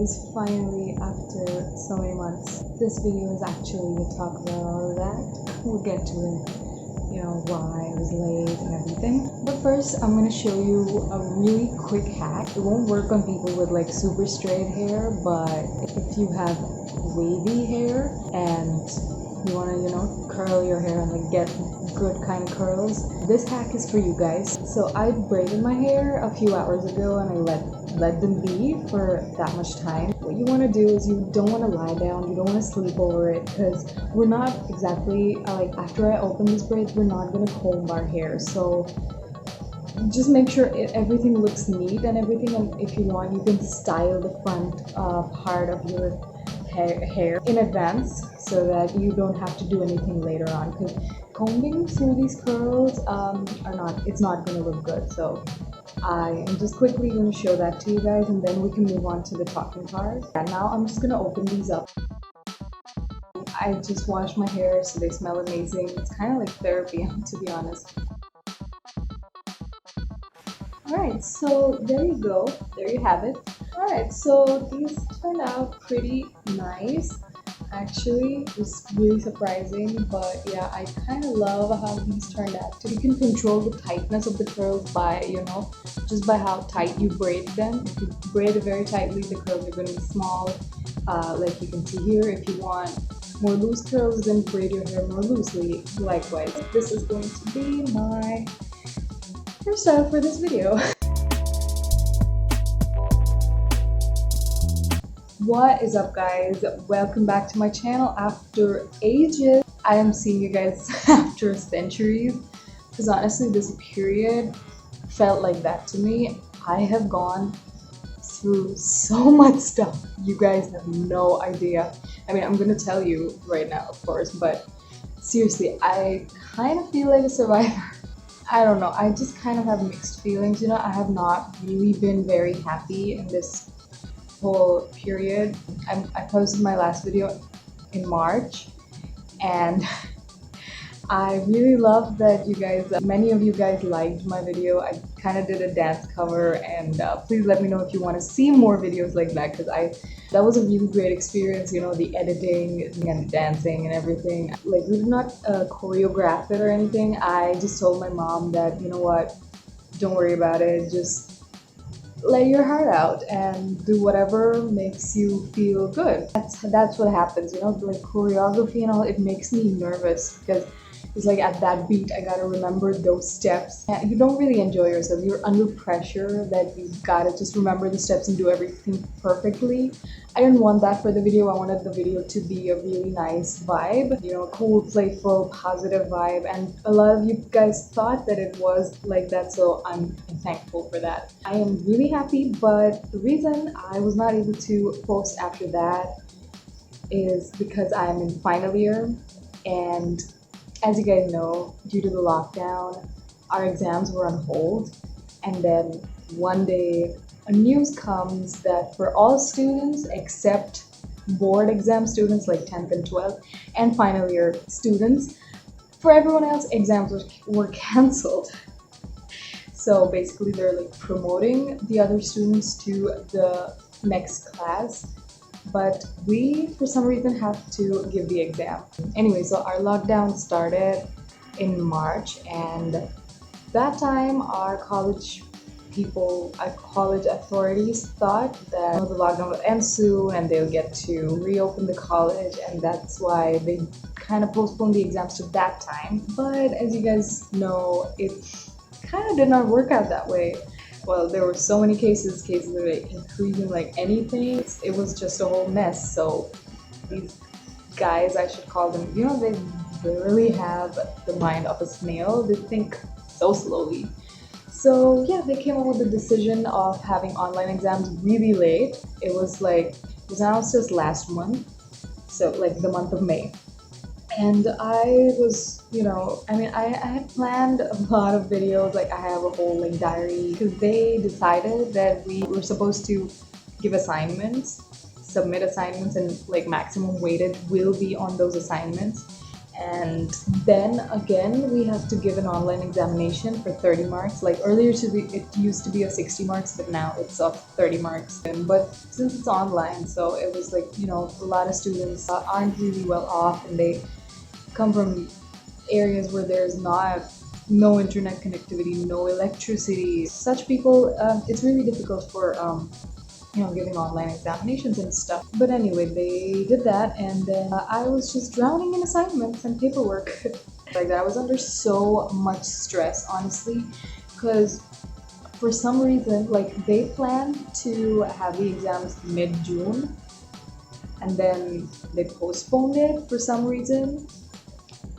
guys, finally after so many months, this video is actually to talk about all of that. We'll get to it, why I was late and everything. But first, I'm gonna show you a really quick hack. It won't work on people with like super straight hair, but if you have wavy hair and you wanna, curl your hair and like get good kind of curls, this hack is for you guys. So I braided my hair a few hours ago and I let them be for that much time. What you want to do is you don't want to lie down, you don't want to sleep over it, because we're not exactly like, after I open these braids, we're not going to comb our hair. So just make sure everything looks neat and everything, and if you want you can style the front part of your hair in advance so that you don't have to do anything later on, because combing through these curls it's not going to look good. So I am just quickly going to show that to you guys, and then we can move on to the talking part. And now I'm just going to open these up. I just washed my hair so they smell amazing. It's kind of like therapy, to be honest. Alright, so there you go. There you have it. Alright, so these turned out pretty nice. Actually, it was really surprising, but yeah, I kind of love how these turned out. You can control the tightness of the curls by, just by how tight you braid them. If you braid it very tightly, the curls are going to be small, like you can see here. If you want more loose curls, then braid your hair more loosely. Likewise, this is going to be my hairstyle for this video. What is up, guys? Welcome back to my channel after ages. I am seeing you guys after centuries, because honestly this period felt like that to me. I have gone through so much stuff. You guys have no idea. I mean, I'm gonna tell you right now, of course, but seriously, I kind of feel like a survivor. I don't know, I just kind of have mixed feelings. I have not really been very happy in this whole period. I posted my last video in March, and I really love that many of you guys liked my video. I kind of did a dance cover, and please let me know if you want to see more videos like that, because that was a really great experience, the editing and dancing and everything. Like, we did not choreograph it or anything. I just told my mom that, what, don't worry about it, just let your heart out and do whatever makes you feel good. That's what happens, like choreography and all, it makes me nervous, because it's like at that beat I gotta remember those steps, and you don't really enjoy yourself. You're under pressure that you gotta just remember the steps and do everything perfectly. I didn't want that for the video. I wanted the video to be a really nice vibe, cool, playful, positive vibe, and a lot of you guys thought that it was like that, so I'm thankful for that. I am really happy, but the reason I was not able to post after that is because I'm in final year, and as you guys know, due to the lockdown, our exams were on hold, and then one day a news comes that for all students except board exam students like 10th and 12th and final year students, for everyone else exams were cancelled. So basically they're like promoting the other students to the next class, but we for some reason have to give the exam. Anyway, so our lockdown started in March, and that time our college authorities thought that the lockdown would end soon and they'll get to reopen the college, and that's why they kind of postponed the exams to that time. But as you guys know, it kind of did not work out that way. Well, there were so many cases were like increasing like anything. It was just a whole mess. So these guys, I should call them, they literally have the mind of a snail. They think so slowly. So yeah, they came up with the decision of having online exams really late. It was announced just last month, so like the month of May. And I was, I had planned a lot of videos. Like, I have a whole like diary, because they decided that we were supposed to give assignments, submit assignments, and like maximum weighted will be on those assignments. And then again we have to give an online examination for 30 marks. Like earlier it used to be of 60 marks, but now it's of 30 marks. But since it's online, so it was like, a lot of students aren't really well off, and they come from areas where there's no internet connectivity, no electricity. Such people, it's really difficult for giving online examinations and stuff. But anyway, they did that, and then I was just drowning in assignments and paperwork. Like that, I was under so much stress, honestly, because for some reason, like they planned to have the exams mid-June, and then they postponed it for some reason.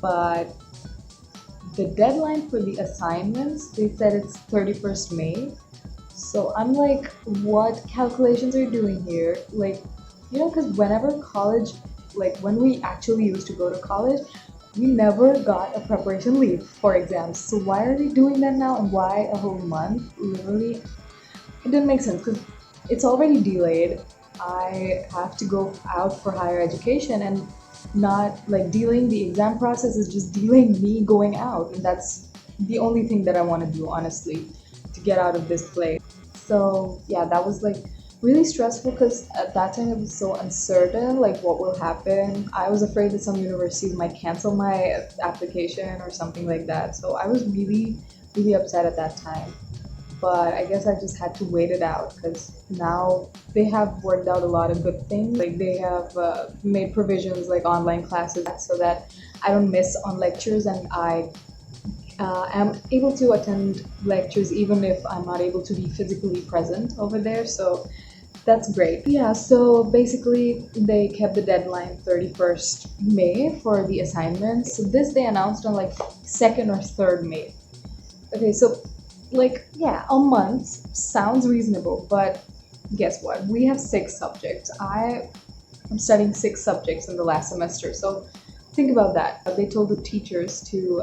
But the deadline for the assignments, they said it's 31st May. So I'm like, what calculations are you doing here? Like, because whenever college, like when we actually used to go to college, we never got a preparation leave for exams. So why are they doing that now, and why a whole month? Literally, it didn't make sense because it's already delayed. I have to go out for higher education, and not like delaying the exam process is just delaying me going out, and that's the only thing that I want to do, honestly, to get out of this place. So yeah, that was like really stressful because at that time it was so uncertain, like what will happen. I was afraid that some universities might cancel my application or something like that. So I was really, really upset at that time. But I guess I just had to wait it out because now they have worked out a lot of good things. Like they have made provisions like online classes so that I don't miss on lectures, and I am able to attend lectures even if I'm not able to be physically present over there. So that's great. Yeah, so basically they kept the deadline 31st May for the assignments. So this they announced on like 2nd or 3rd May. Okay, so like, yeah, a month sounds reasonable, but guess what? We have 6 subjects. I am studying 6 subjects in the last semester. So think about that. They told the teachers to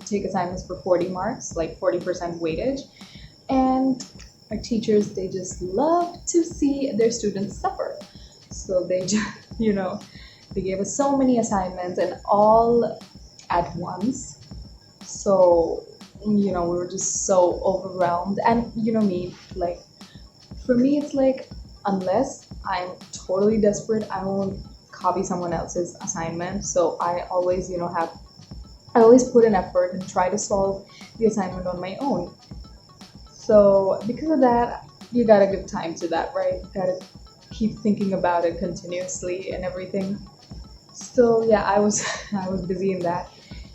take assignments for 40 marks, like 40% weightage. And our teachers, they just love to see their students suffer. So they just, they gave us so many assignments and all at once. So we were just so overwhelmed. And me, like for me it's like, unless I'm totally desperate, I won't copy someone else's assignment. So I always I always put an effort and try to solve the assignment on my own. So because of that, you gotta give time to that, right? You gotta keep thinking about it continuously and everything. So yeah, I was I was busy in that.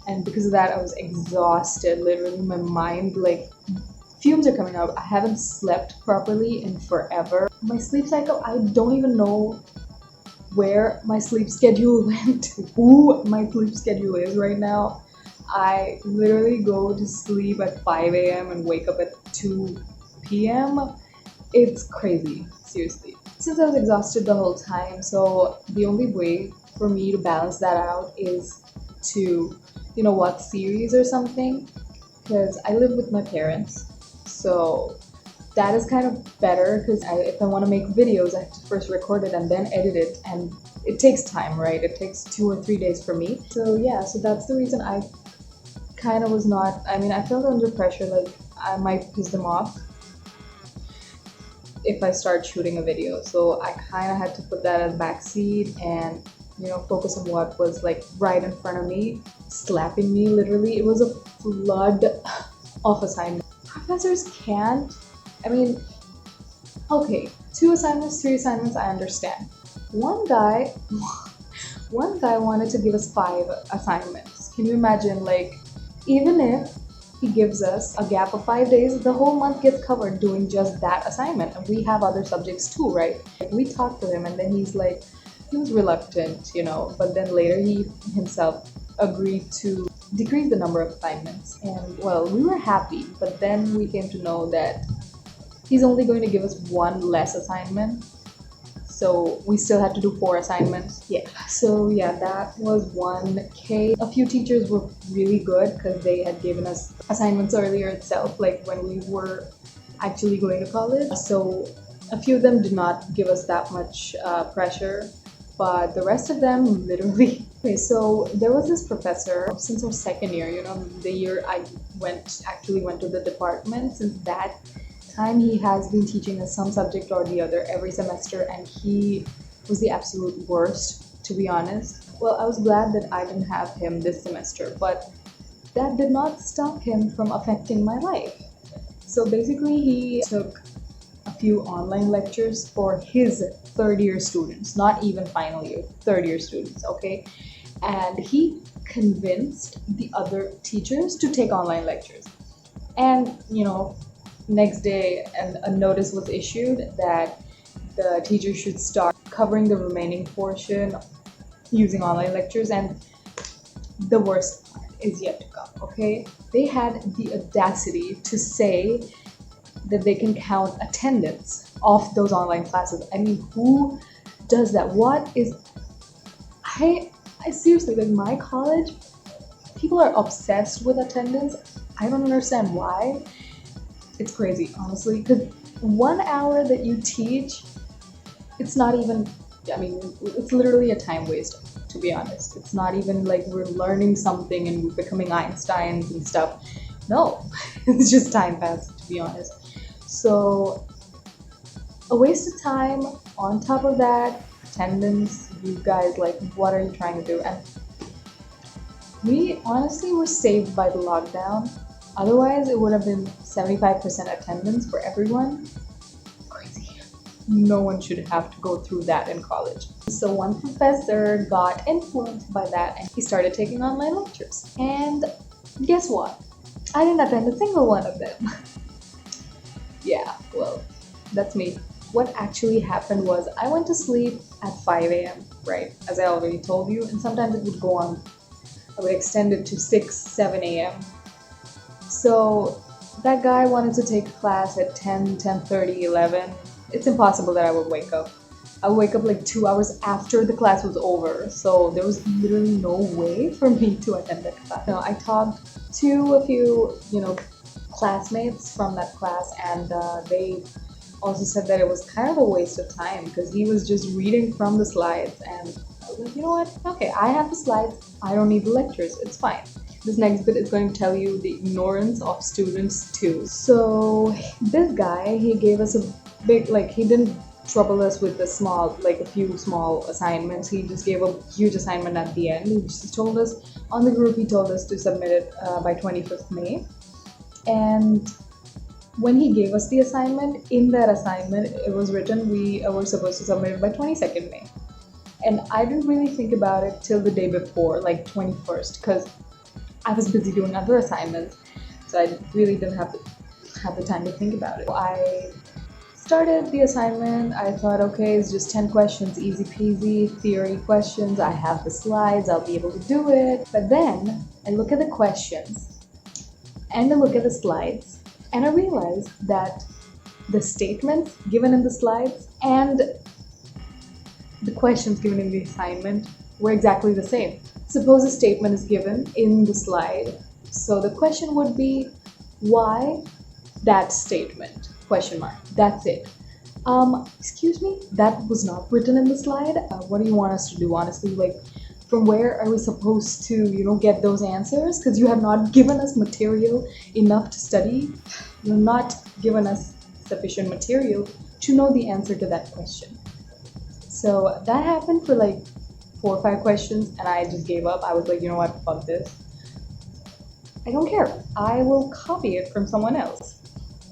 And because of that, I was exhausted. Literally, my mind, like, fumes are coming out. I haven't slept properly in forever. My sleep cycle, I don't even know where my sleep schedule went, who my sleep schedule is right now. I literally go to sleep at 5 a.m. and wake up at 2 p.m. It's crazy, seriously. Since I was exhausted the whole time, so the only way for me to balance that out is to watch series or something, because I live with my parents. So that is kind of better because if I want to make videos, I have to first record it and then edit it, and it takes time, right? It takes 2 or 3 days for me. So yeah, so that's the reason I kind of was not, I felt under pressure, like I might piss them off if I start shooting a video. So I kind of had to put that as backseat and focus on what was like right in front of me, slapping me literally. It was a flood of assignments. Professors can't, okay, 2 assignments, 3 assignments, I understand. One guy wanted to give us 5 assignments. Can you imagine? Like, even if he gives us a gap of 5 days, the whole month gets covered doing just that assignment. And we have other subjects too, right? Like, we talked to him and then he was reluctant, but then later he himself agreed to decrease the number of assignments. And well, we were happy, but then we came to know that he's only going to give us 1 less assignment. So we still had to do 4 assignments. Yeah. So yeah, that was one case. A few teachers were really good because they had given us assignments earlier itself, like when we were actually going to college. So a few of them did not give us that much pressure. but the rest of them literally. Okay, so there was this professor since our second year, the year I actually went to the department. Since that time, he has been teaching us some subject or the other every semester, and he was the absolute worst, to be honest. Well, I was glad that I didn't have him this semester, but that did not stop him from affecting my life. So basically, he took a few online lectures for his third year students, not even final year, third year students, okay? And he convinced the other teachers to take online lectures. And, next day, a notice was issued that the teacher should start covering the remaining portion using online lectures. And the worst part is yet to come, okay? They had the audacity to say that they can count attendance of those online classes. I mean, who does that? I seriously, like, my college, people are obsessed with attendance. I don't understand why. It's crazy, honestly, because 1 hour that you teach, it's not even, I mean, it's literally a time waste, to be honest. It's not even like we're learning something and we're becoming Einsteins and stuff. No, it's just time pass, to be honest. So, a waste of time. On top of that, attendance. You guys, like, what are you trying to do? And we honestly were saved by the lockdown. Otherwise, it would have been 75% attendance for everyone. Crazy. No one should have to go through that in college. So one professor got influenced by that and he started taking online lectures. And guess what? I didn't attend a single one of them. Yeah, well, that's me. What actually happened was I went to sleep at 5 a.m., right? As I already told you, and sometimes it would go on, I would extend it to 6, 7 a.m. So that guy wanted to take class at 10, 10:30, 11. It's impossible that I would wake up. I would wake up like 2 hours after the class was over. So there was literally no way for me to attend that class. I talked to a few, classmates from that class, and they also said that it was kind of a waste of time because he was just reading from the slides. And I was like, you know what? Okay, I have the slides. I don't need the lectures. It's fine. This next bit is going to tell you the ignorance of students too. So this guy, he gave us a big, he didn't trouble us with a few small assignments. He just gave a huge assignment at the end. He just told us on the group, he told us to submit it by 25th May. And when he gave us the assignment, in that assignment, it was written we were supposed to submit it by 22nd May. And I didn't really think about it till the day before, like 21st, because I was busy doing other assignments. So I really didn't have the time to think about it. I started the assignment. I thought, okay, it's just 10 questions, easy peasy, theory questions. I have the slides, I'll be able to do it. But then I look at the questions and I look at the slides, and I realized that the statements given in the slides and the questions given in the assignment were exactly the same. Suppose a statement is given in the slide. So the question would be, why that statement? Question mark. That's it. Excuse me? That was not written in the slide. What do you want us to do, honestly? From where are we supposed to, get those answers? Because you have not given us material enough to study. You're not given us sufficient material to know the answer to that question. So that happened for 4 or 5 questions, and I just gave up. I was like, you know what, fuck this. I don't care. I will copy it from someone else.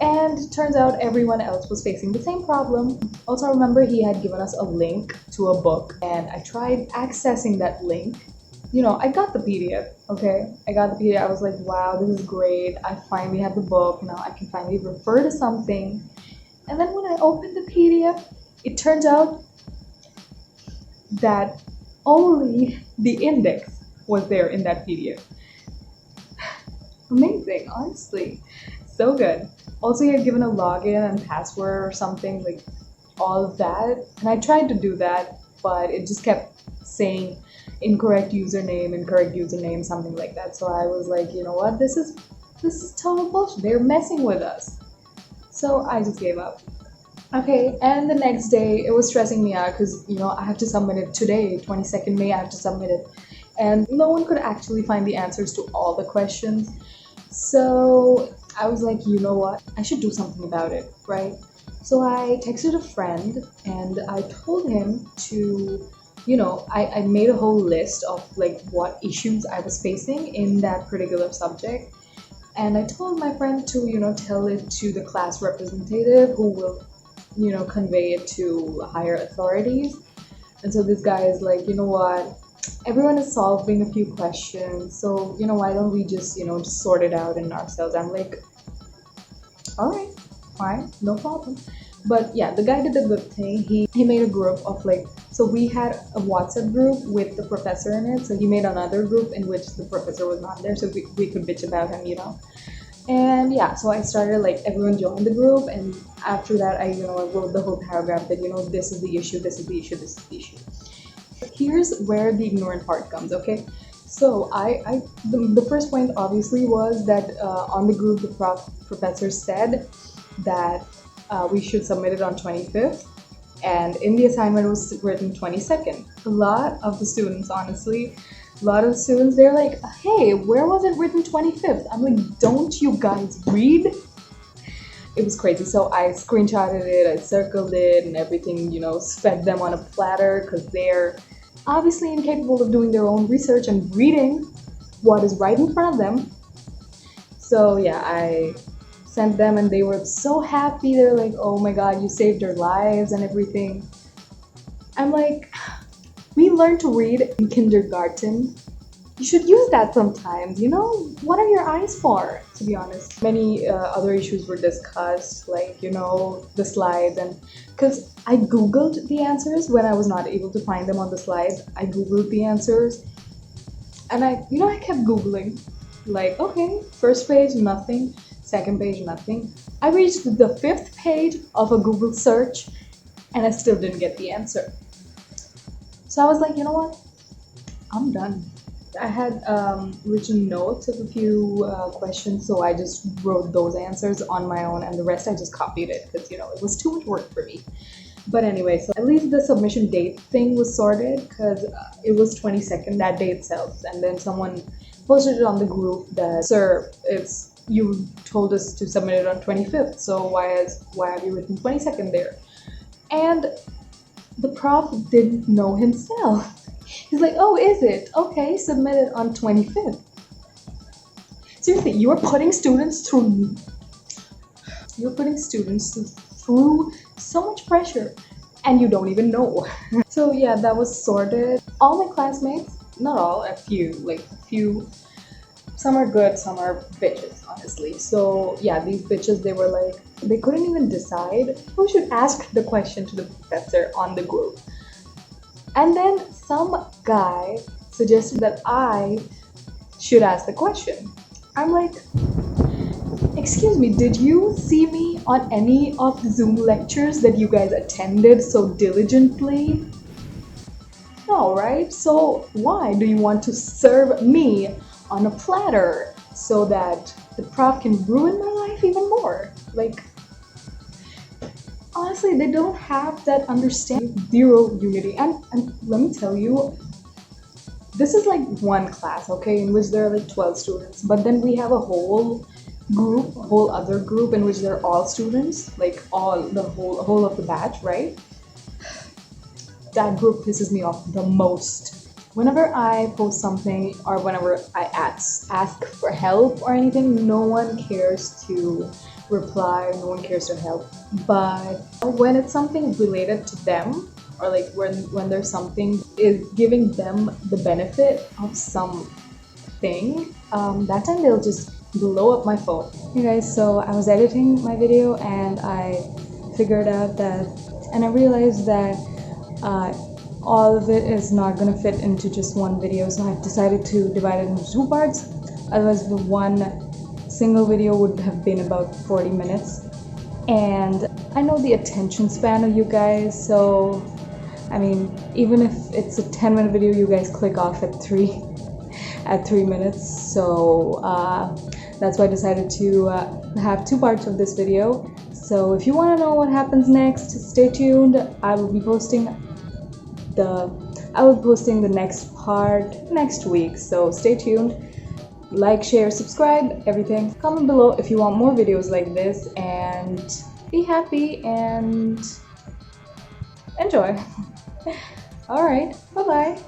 And it turns out everyone else was facing the same problem. Also, remember, he had given us a link to a book, and I tried accessing that link. I got the PDF, okay? I got the PDF. I was like, wow, this is great. I finally have the book. Now I can finally refer to something. And then when I opened the PDF, it turns out that only the index was there in that PDF. Amazing, honestly. So good. Also, he had given a login and password or something, all of that. And I tried to do that, but it just kept saying incorrect username, something like that. So I was like, you know what, this is total bullshit. They're messing with us. So I just gave up. Okay, and the next day it was stressing me out because I have to submit it today, 22nd May, I have to submit it. And no one could actually find the answers to all the questions. So I was like, you know what? I should do something about it, right? So I texted a friend and I told him to, I made a whole list of like what issues I was facing in that particular subject. And I told my friend to, tell it to the class representative who will, convey it to higher authorities. And so this guy is like, you know what? Everyone is solving a few questions. So, why don't we just, just sort it out in ourselves? I'm like, all right, fine, no problem. But yeah, the guy did the good thing. He made a group of like, so we had a WhatsApp group with the professor in it. So he made another group in which the professor was not there, so we could bitch about him. And yeah, so I started like everyone joined the group, and after that, I wrote the whole paragraph that this is the issue, this is the issue, this is the issue. Here's where the ignorant part comes. Okay, so the first point obviously was that on the group the professor said that we should submit it on 25th, and in the assignment it was written 22nd. A lot of the students, honestly, a lot of students, they're like, hey, where was it written 25th? I'm like, don't you guys read? It was crazy. So I screenshotted it, I circled it and everything, fed them on a platter because they're obviously incapable of doing their own research and reading what is right in front of them. So yeah, I sent them and they were so happy. They're like, oh my god, you saved our lives and everything. I'm like, we learned to read in kindergarten. You should use that sometimes, What are your eyes for, to be honest? Many other issues were discussed, like, the slides. And because I Googled the answers when I was not able to find them on the slides, I Googled the answers. And I kept Googling. Like, okay, first page, nothing. Second page, nothing. I reached the 5th page of a Google search and I still didn't get the answer. So I was like, you know what? I'm done. I had written notes of a few questions, so I just wrote those answers on my own, and the rest I just copied it because it was too much work for me. But anyway, so at least the submission date thing was sorted because it was 22nd that day itself, and then someone posted it on the group that, sir, you told us to submit it on 25th, so why have you written 22nd there? And the prof didn't know himself. He's like, oh, is it? Okay, submit it on 25th. Seriously, you're putting students through so much pressure and you don't even know. So yeah, that was sorted. All my classmates, not all, a few, some are good, some are bitches, honestly. So yeah, these bitches, they were like, they couldn't even decide who should ask the question to the professor on the group. And then some guy suggested that I should ask the question. I'm like, excuse me, did you see me on any of the Zoom lectures that you guys attended so diligently? No, right? So why do you want to serve me on a platter so that the prof can ruin my life even more? Like, honestly, they don't have that understanding. Zero unity. And let me tell you, this is like one class, okay, in which there are like 12 students, but then we have a whole other group in which they're all students, like the whole of the batch, right? That group pisses me off the most. Whenever I post something or whenever I ask for help or anything, no one cares to reply, no one cares to help. But when it's something related to them, or like when there's something is giving them the benefit of something, that time they'll just blow up my phone. Hey guys, so I was editing my video and I figured out that, and I realized that all of it is not gonna fit into just one video, so I've decided to divide it into 2 parts. Otherwise the one single video would have been about 40 minutes. And I know the attention span of you guys, so I mean, even if it's a 10-minute video, you guys click off at 3 minutes. So that's why I decided to have 2 parts of this video. So if you want to know what happens next, stay tuned. I will be posting the next part next week, so stay tuned. Like, share, subscribe, everything. Comment below if you want more videos like this, and be happy and enjoy. All right, bye bye.